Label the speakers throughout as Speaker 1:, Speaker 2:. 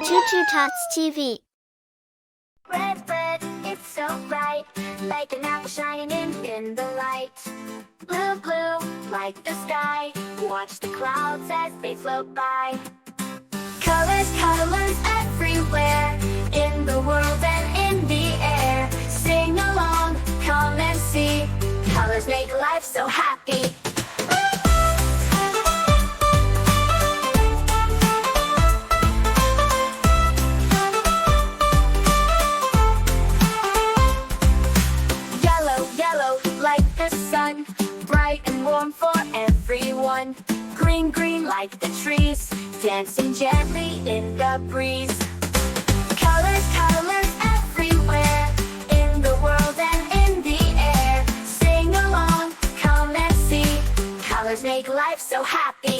Speaker 1: Choo Choo Tots TV.
Speaker 2: Red, red, it's so bright, like an apple shining in the light. Blue, blue, like the sky, watch the clouds as they float by. Colors, colors everywhere, in the world and in the air. Sing along, come and see, colors make life so happy. Sun, bright and warm for everyone. Green, green like the trees, dancing gently in the breeze. Colors, colors everywhere, in the world and in the air. Sing along, come and see, colors make life so happy.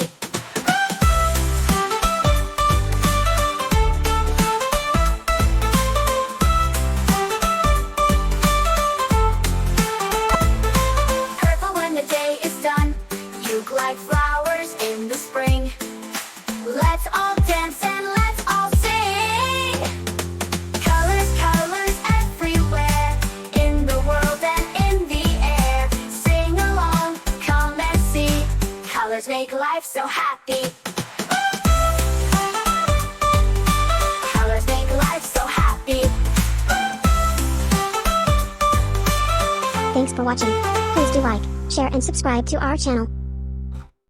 Speaker 2: Like flowers in the spring, let's all dance and let's all sing. Colors, colors everywhere, in the world and in the air. Sing along, come and see, colors make life so happy. Colors make life so happy.
Speaker 3: Thanks for watching. Please do like, share and subscribe to our channel.